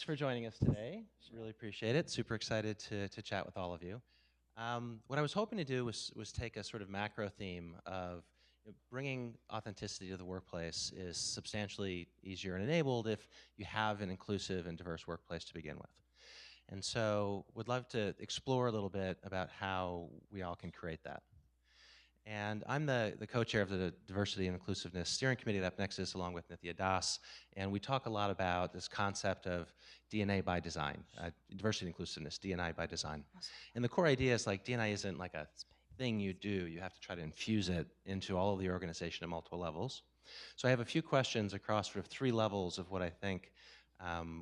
for joining us today. Really appreciate it. Super excited to chat with all of you. What I was hoping to do was take a sort of macro theme of bringing authenticity to the workplace is substantially easier and enabled if you have an inclusive and diverse workplace to begin with. And so would love to explore a little bit about how we all can create that. And I'm the co-chair of the Diversity and Inclusiveness Steering Committee at AppNexus, along with Nithya Das, and we talk a lot about this concept of D&I by design, diversity and inclusiveness, D&I by design. And the core idea is like D&I isn't like a thing you do, you have to try to infuse it into all of the organization at multiple levels. So I have a few questions across sort of 3 levels of what I think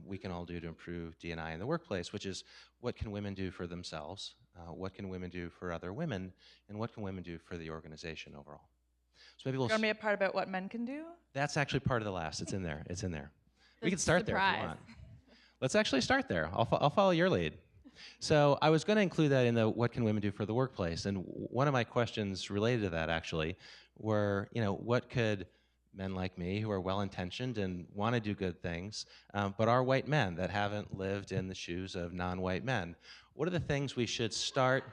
we can all do to improve D&I in the workplace, which is what can women do for themselves, what can women do for other women, and what can women do for the organization overall. So maybe we'll going to be a part about what men can do? That's actually part of the last. It's in there. It's in there. We can start there if you want. Let's actually start there. I'll follow your lead. So I was going to include that in the what can women do for the workplace, and one of my questions related to that actually were, what could men like me who are well-intentioned and want to do good things, but are white men that haven't lived in the shoes of non-white men. What are the things we should start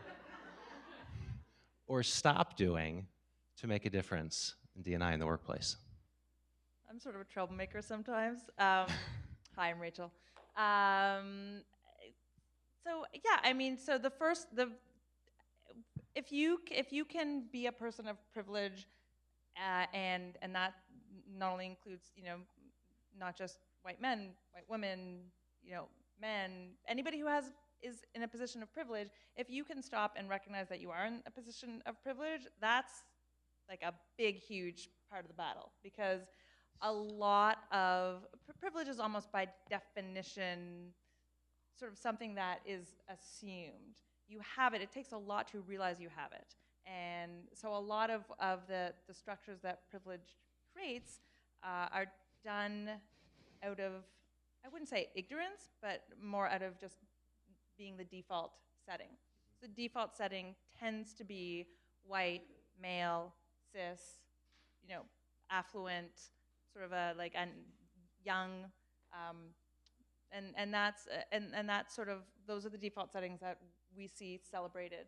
or stop doing to make a difference in D&I in the workplace? I'm sort of a troublemaker sometimes. Hi, I'm Rachel. So yeah, I mean, so if you can be a person of privilege, and that not only includes, not just white men, white women, men, anybody who is in a position of privilege, if you can stop and recognize that you are in a position of privilege, that's like a big, huge part of the battle, because a lot of privilege is almost by definition sort of something that is assumed. You have it. It takes a lot to realize you have it. And so a lot of the structures that privilege creates are done out of, I wouldn't say ignorance, but more out of just being the default setting. The default setting tends to be white, male, cis, affluent, sort of a young, and that's sort of, those are the default settings that we see celebrated,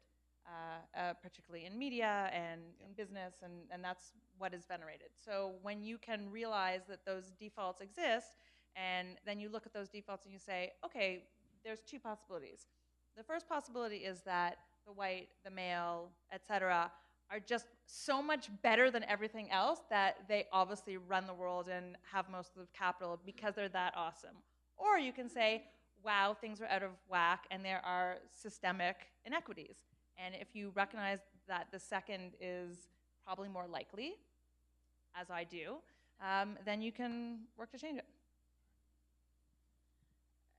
particularly in media and in business, and that's what is venerated. So when you can realize that those defaults exist, and then you look at those defaults and you say, okay, there's 2 possibilities. The first possibility is that the white, the male, etc., are just so much better than everything else that they obviously run the world and have most of the capital because they're that awesome. Or you can say, wow, things are out of whack and there are systemic inequities. And if you recognize that the second is probably more likely, as I do, then you can work to change it.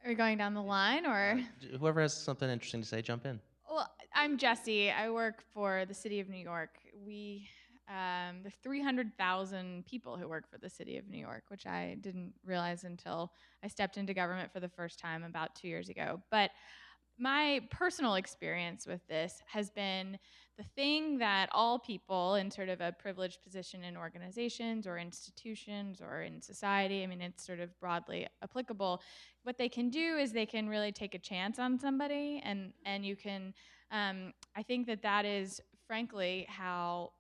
Are we going down the line, or? Whoever has something interesting to say, jump in. Well, I'm Jessie. I work for the City of New York. There's 300,000 people who work for the City of New York, which I didn't realize until I stepped into government for the first time about 2 years ago. But my personal experience with this has been the thing that all people in sort of a privileged position in organizations or institutions or in society, I mean, it's sort of broadly applicable, what they can do is they can really take a chance on somebody, and you can, I think that is frankly how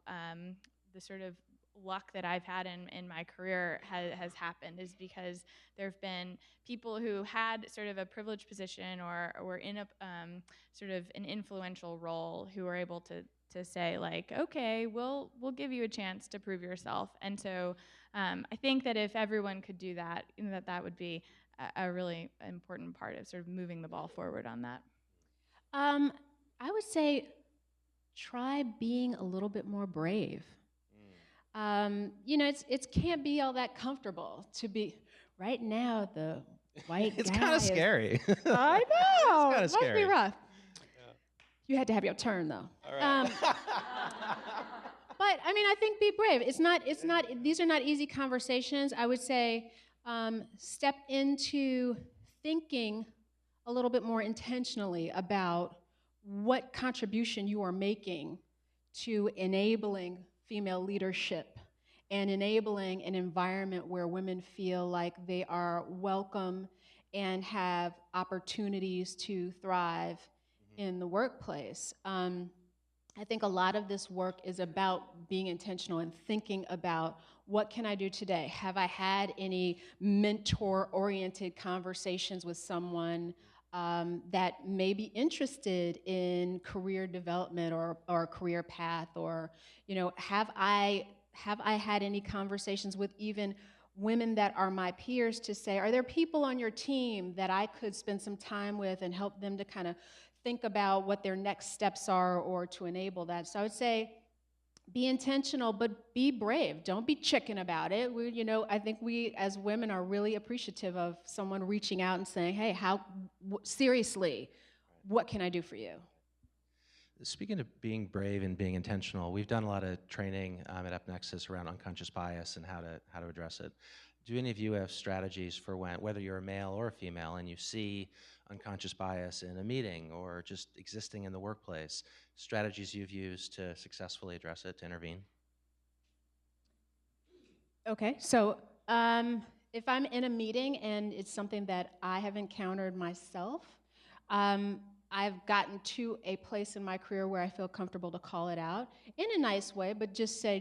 the sort of luck that I've had in my career has happened, is because there have been people who had sort of a privileged position or were in a sort of an influential role who were able to say, like, okay, we'll give you a chance to prove yourself. And so I think that if everyone could do that, that would be a really important part of sort of moving the ball forward on that. I would say try being a little bit more brave. It can't be all that comfortable to be, right now, the white It's guy kind of scary. I know. It's kind of Must scary. be rough. Yeah. You had to have your turn, though. All right. But, I mean, I think be brave. These are not easy conversations. I would say step into thinking a little bit more intentionally about what contribution you are making to enabling female leadership and enabling an environment where women feel like they are welcome and have opportunities to thrive in the workplace. I think a lot of this work is about being intentional and thinking about, what can I do today? Have I had any mentor-oriented conversations with someone that may be interested in career development or career path? Or, have I had any conversations with even women that are my peers to say, are there people on your team that I could spend some time with and help them to kind of think about what their next steps are, or to enable that? So I would say, be intentional, but be brave. Don't be chicken about it. I think we as women are really appreciative of someone reaching out and saying, hey, seriously, what can I do for you? Speaking of being brave and being intentional, we've done a lot of training at AppNexus around unconscious bias and how to address it. Do any of you have strategies for whether you're a male or a female and you see unconscious bias in a meeting or just existing in the workplace, strategies you've used to successfully address it, to intervene? Okay, so if I'm in a meeting and it's something that I have encountered myself, I've gotten to a place in my career where I feel comfortable to call it out in a nice way, but just say,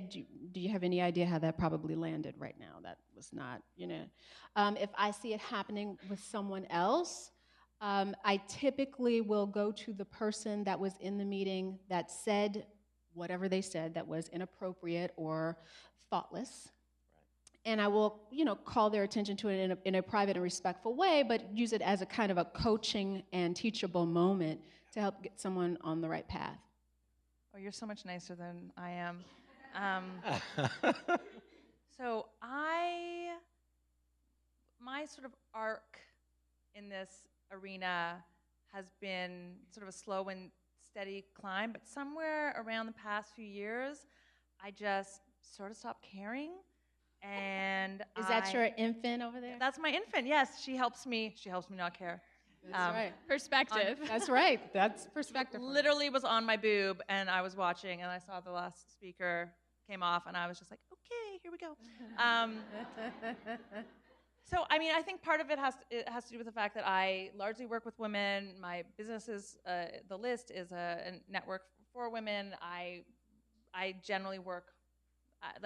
do you have any idea how that probably landed right now? That was not, If I see it happening with someone else, I typically will go to the person that was in the meeting that said whatever they said that was inappropriate or thoughtless. And I will, call their attention to it in a private and respectful way, but use it as a kind of a coaching and teachable moment to help get someone on the right path. Oh, you're so much nicer than I am. So my sort of arc in this arena has been sort of a slow and steady climb, but somewhere around the past few years, I just sort of stopped caring. And Is that your infant over there? That's my infant. Yes, she helps me not care. That's right. Perspective. That's right. That's perspective. Literally was on my boob, and I was watching, and I saw the last speaker came off, and I was just like, okay, here we go. So, I mean, I think part of it has to do with the fact that I largely work with women. My business is TheLi.st is a network for women. I generally work.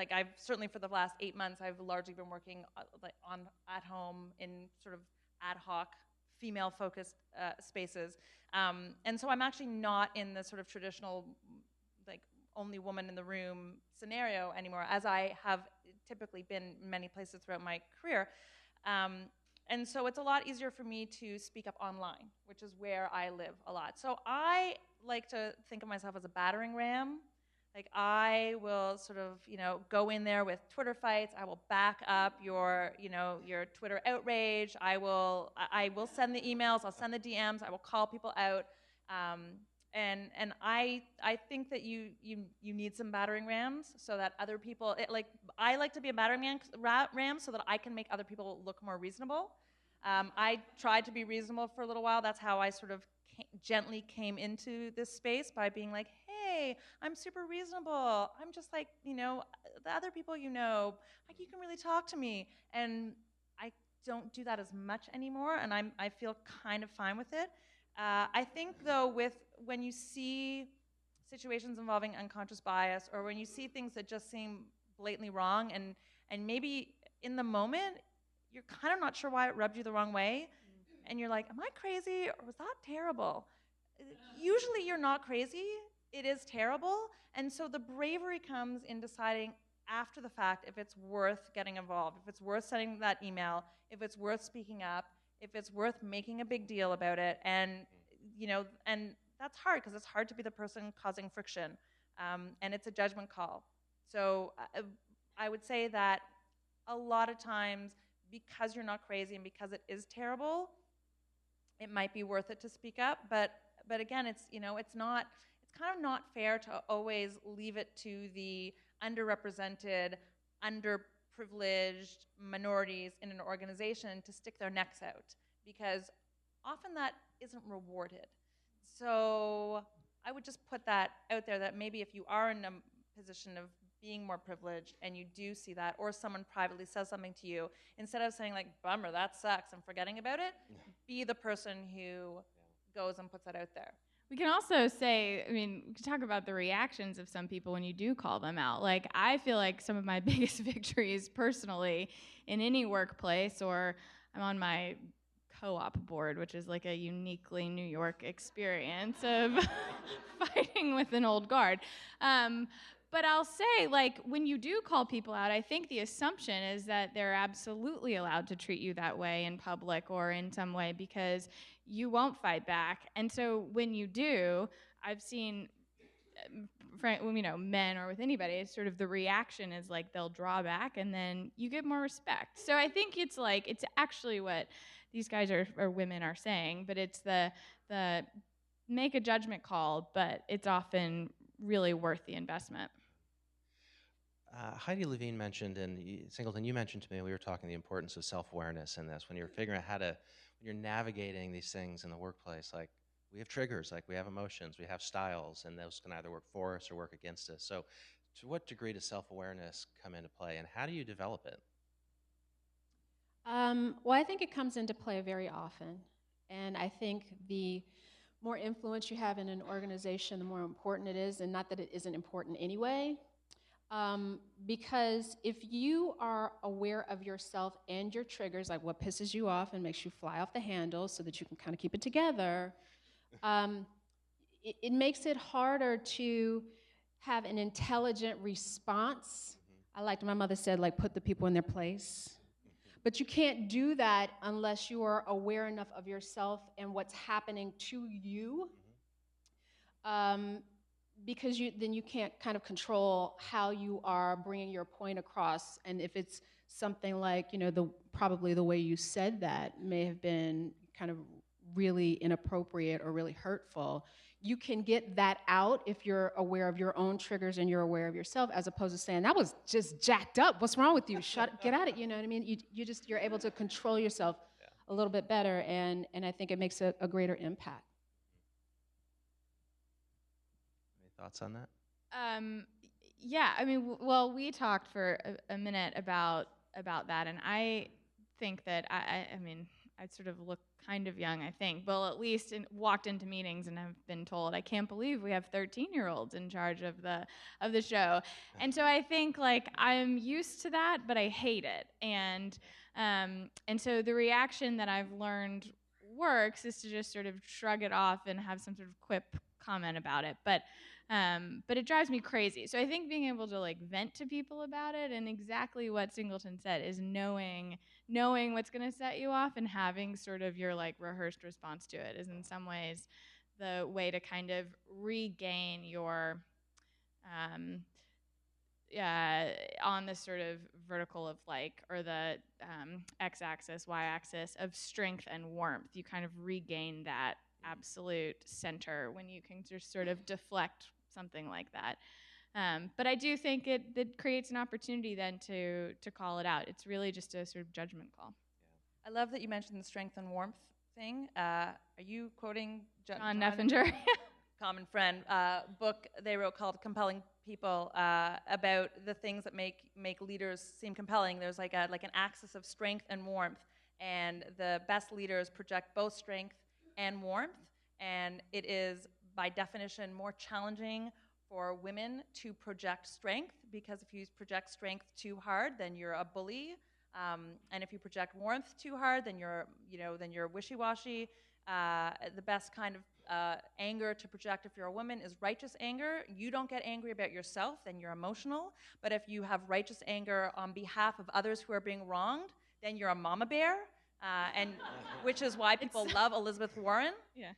I've certainly for the last 8 months, I've largely been working at home in sort of ad hoc, female-focused spaces, and so I'm actually not in the sort of traditional, only woman in the room scenario anymore, as I have typically been in many places throughout my career, and so it's a lot easier for me to speak up online, which is where I live a lot. So I like to think of myself as a battering ram. I will sort of, go in there with Twitter fights. I will back up your Twitter outrage. I will send the emails. I'll send the DMs. I will call people out. And I think that you need some battering rams so that other people, I like to be a battering ram so that I can make other people look more reasonable. I tried to be reasonable for a little while. That's how I sort of gently came into this space, by being like, hey, I'm super reasonable. I'm just like, the other people you can really talk to me. And I don't do that as much anymore, and I feel kind of fine with it. I think, though, when you see situations involving unconscious bias, or when you see things that just seem blatantly wrong, and maybe in the moment, you're kind of not sure why it rubbed you the wrong way, and you're like, am I crazy, or was that terrible? Usually you're not crazy. It is terrible. And so the bravery comes in deciding after the fact if it's worth getting involved, if it's worth sending that email, if it's worth speaking up, if it's worth making a big deal about it. And, and that's hard, because it's hard to be the person causing friction. And it's a judgment call. So I would say that a lot of times, because you're not crazy and because it is terrible, it might be worth it to speak up, but again, it's kind of not fair to always leave it to the underrepresented, underprivileged minorities in an organization to stick their necks out, because often that isn't rewarded. So I would just put that out there, that maybe if you are in a position of being more privileged and you do see that, or someone privately says something to you, instead of saying like, bummer, that sucks, and forgetting about it, be the person who goes and puts that out there. We can also say, I mean, we can talk about the reactions of some people when you do call them out. Like, I feel like some of my biggest victories personally in any workplace, or I'm on my co-op board, which is like a uniquely New York experience of fighting with an old guard. But I'll say, like, when you do call people out, I think the assumption is that they're absolutely allowed to treat you that way in public or in some way because you won't fight back. And so when you do, I've seen, men or with anybody, it's sort of the reaction is like they'll draw back and then you get more respect. So I think it's like, it's actually what these guys or women are saying, but it's the make a judgment call, but it's often really worth the investment. Heidi Levine mentioned, and Singleton, you mentioned to me, we were talking the importance of self-awareness in this. When you're figuring out when you're navigating these things in the workplace, like we have triggers, like we have emotions, we have styles, and those can either work for us or work against us. So to what degree does self-awareness come into play, and how do you develop it? Well, I think it comes into play very often. And I think the more influence you have in an organization, the more important it is, and not that it isn't important anyway. Because if you are aware of yourself and your triggers, like what pisses you off and makes you fly off the handle so that you can kind of keep it together, it makes it harder to have an intelligent response. I liked my mother said, like, put the people in their place. But you can't do that unless you are aware enough of yourself and what's happening to you. Because then you can't kind of control how you are bringing your point across. And if it's something like, probably the way you said that may have been kind of really inappropriate or really hurtful, you can get that out if you're aware of your own triggers and you're aware of yourself, as opposed to saying, that was just jacked up. What's wrong with you? Get at it. You know what I mean? You're able to control yourself a little bit better. And I think it makes a greater impact. Thoughts on that? Yeah, I mean, well, we talked for a minute about that, and I think that I mean, I sort of look kind of young, I think. Well, at least walked into meetings and have been told, I can't believe we have 13-year-olds in charge of the show, and so I think like I'm used to that, but I hate it, and so the reaction that I've learned works is to just sort of shrug it off and have some sort of quip comment about it, but it drives me crazy. So I think being able to like vent to people about it, and exactly what Singleton said, is knowing what's going to set you off and having sort of your like rehearsed response to it is in some ways the way to kind of regain your on this sort of vertical of like, or the x-axis, y-axis of strength and warmth. You kind of regain that absolute center when you can just sort of deflect something like that. But I do think it creates an opportunity then to call it out. It's really just a sort of judgment call. I love that you mentioned the strength and warmth thing. Are you quoting John Neffinger? Common friend, book they wrote called Compelling People, about the things that make leaders seem compelling. There's like an axis of strength and warmth, and the best leaders project both strength and warmth, and it is by definition more challenging for women to project strength, because if you project strength too hard, then you're a bully, and if you project warmth too hard, then you're wishy-washy. The best kind of anger to project if you're a woman is righteous anger. You don't get angry about yourself, then you're emotional. But if you have righteous anger on behalf of others who are being wronged, then you're a mama bear, and which is why people love Elizabeth Warren. Yeah.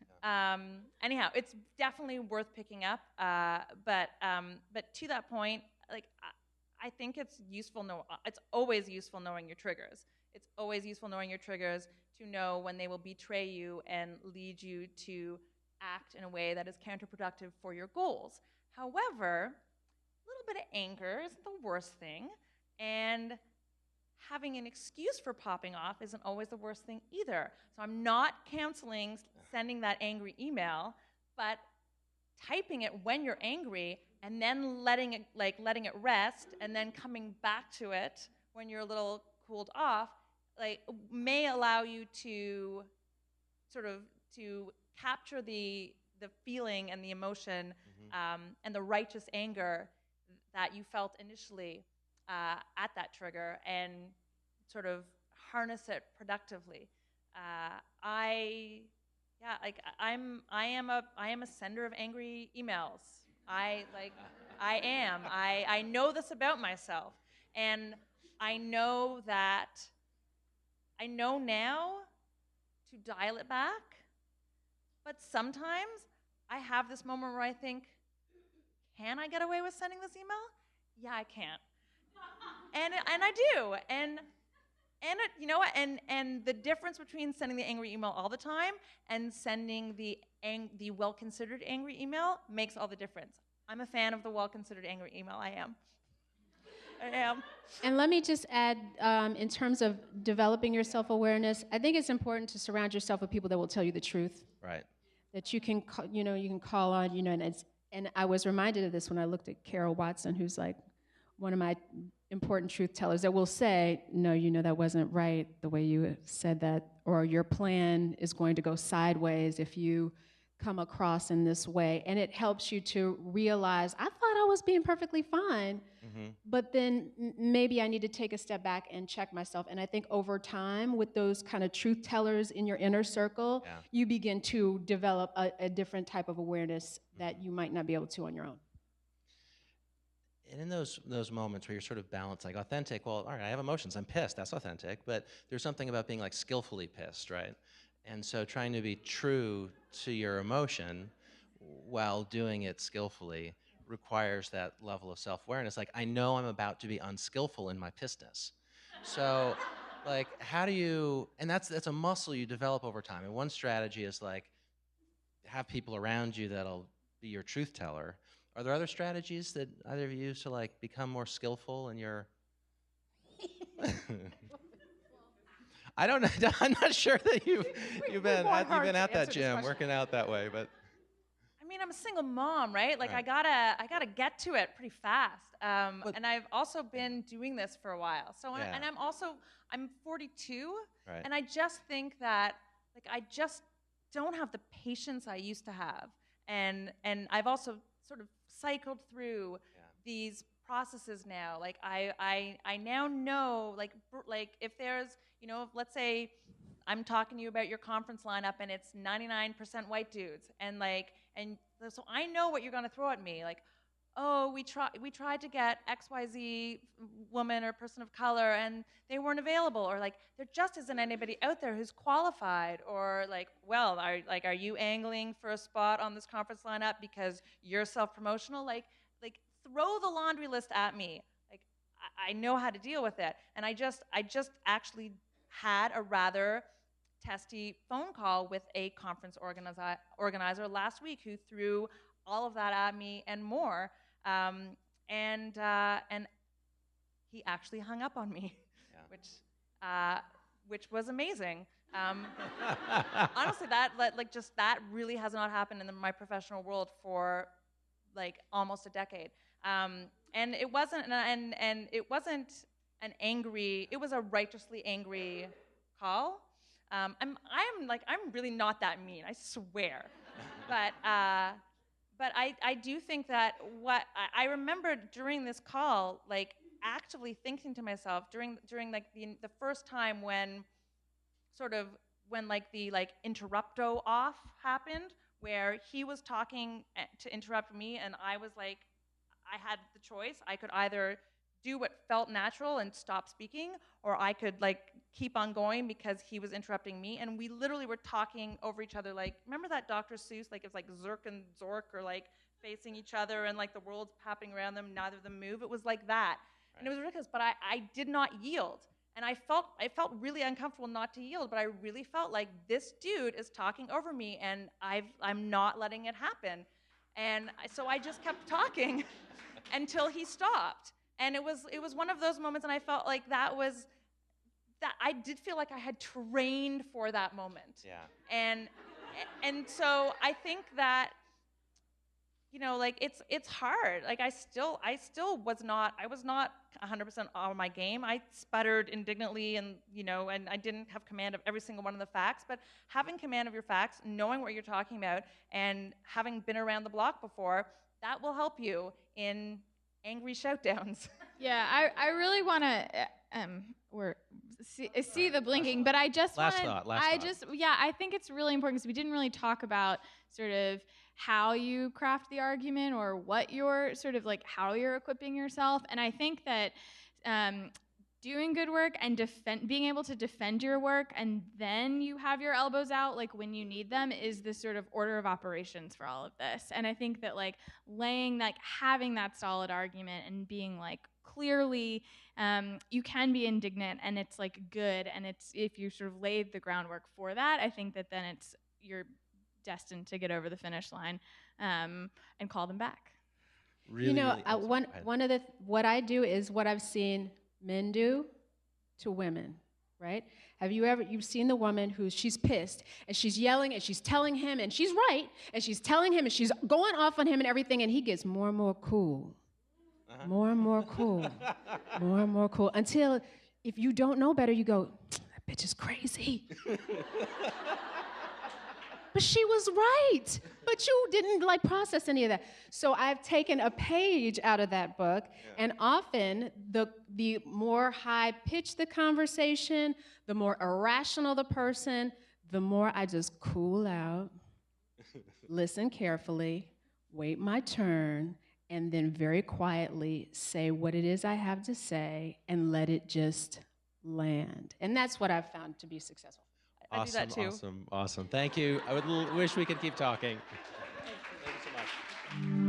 Anyhow, it's definitely worth picking up. But to that point, like I think it's useful. It's always useful knowing your triggers. It's always useful knowing your triggers to know when they will betray you and lead you to act in a way that is counterproductive for your goals. However, a little bit of anger isn't the worst thing, and having an excuse for popping off isn't always the worst thing either. So I'm not counseling sending that angry email, but typing it when you're angry and then letting it rest and then coming back to it when you're a little cooled off, like, may allow you to sort of to capture the feeling and the emotion and the righteous anger that you felt initially at that trigger, and sort of harness it productively. I am a sender of angry emails. I am. I know this about myself, and I know now to dial it back. But sometimes I have this moment where I think, can I get away with sending this email? Yeah, I can. And I do. And it, you know what? And the difference between sending the angry email all the time and sending the well-considered angry email makes all the difference. I'm a fan of the well-considered angry email. I am. And let me just add, in terms of developing your self-awareness, I think it's important to surround yourself with people that will tell you the truth. Right. That you can call on, and I was reminded of this when I looked at Carol Watson, who's like one of my important truth tellers, that will say, no, that wasn't right the way you said that, or your plan is going to go sideways if you come across in this way. And it helps you to realize, I thought I was being perfectly fine, but then maybe I need to take a step back and check myself. And I think over time, with those kind of truth tellers in your inner circle, you begin to develop a different type of awareness that you might not be able to on your own. And in those moments where you're sort of balanced, like authentic, well, all right, I have emotions, I'm pissed, that's authentic, but there's something about being like skillfully pissed, right? And so trying to be true to your emotion while doing it skillfully requires that level of self-awareness. Like, I know I'm about to be unskillful in my pissedness. So, like, how do you, and that's a muscle you develop over time. And one strategy is like, have people around you that'll be your truth teller. Are there other strategies that either of you use to like become more skillful in your? I don't know. I'm not sure that you've been at that gym working out that way, but. I mean, I'm a single mom, right? Like, right. I gotta get to it pretty fast. And I've also been doing this for a while. So, and I'm 42, right. And I just think that, like, I just don't have the patience I used to have. And I've also sort of cycled through these processes now. Like, I now know, like if there's, let's say I'm talking to you about your conference lineup and it's 99% white dudes, and so I know what you're gonna throw at me. Like, oh, we tried to get XYZ woman or person of color and they weren't available, or like there just isn't anybody out there who's qualified, or like, well, are you angling for a spot on this conference lineup because you're self-promotional? Like throw the laundry list at me. Like, I know how to deal with it. And I just actually had a rather testy phone call with a conference organizer last week who threw all of that at me and more. And he actually hung up on me, which was amazing. Honestly, that really has not happened in my professional world for like almost a decade. And it wasn't an angry. It was a righteously angry call. I'm really not that mean, I swear. But I do think that what I remember during this call, like actively thinking to myself during like the first time when like the interrupto off happened, where he was talking to interrupt me, and I was like, I had the choice. I could either do what felt natural and stop speaking, or I could like keep on going because he was interrupting me. And we literally were talking over each other. Like, remember that Dr. Seuss? Like, it's like Zerk and Zork are like facing each other, and like the world's happening around them, neither of them move. It was like that. Right. And it was ridiculous, but I did not yield. And I felt really uncomfortable not to yield, but I really felt like this dude is talking over me, and I'm not letting it happen. And so I just kept talking until he stopped. And it was one of those moments, and I felt like that I did feel like I had trained for that moment. Yeah. And so I think that you know, like it's hard. Like I was not 100% on my game. I sputtered indignantly, and you know, and I didn't have command of every single one of the facts. But having command of your facts, knowing what you're talking about, and having been around the block before, that will help you in angry shoutdowns. Yeah, I really want to see the blinking, but I just want Last thought. yeah, I think it's really important because we didn't really talk about sort of how you craft the argument or what you're sort of like how you're equipping yourself, and I think that doing good work and being able to defend your work and then you have your elbows out like when you need them is the sort of order of operations for all of this. And I think that like having that solid argument and being like clearly you can be indignant and it's like good, and it's if you sort of laid the groundwork for that, I think that then you're destined to get over the finish line and call them back. Really, you know, really one of what I do is what I've seen men do to women, right? You've seen the woman she's pissed and she's yelling and she's telling him and she's right and she's telling him and she's going off on him and everything, and he gets more and more cool. More and more cool. More and more cool. Until if you don't know better, you go, that bitch is crazy. But she was right. But you didn't like process any of that. So I've taken a page out of that book, and often the more high-pitched the conversation, the more irrational the person, the more I just cool out, listen carefully, wait my turn, and then very quietly say what it is I have to say and let it just land. And that's what I've found to be successful. I do that too. Awesome. Thank you. I would wish we could keep talking. Thank you so much.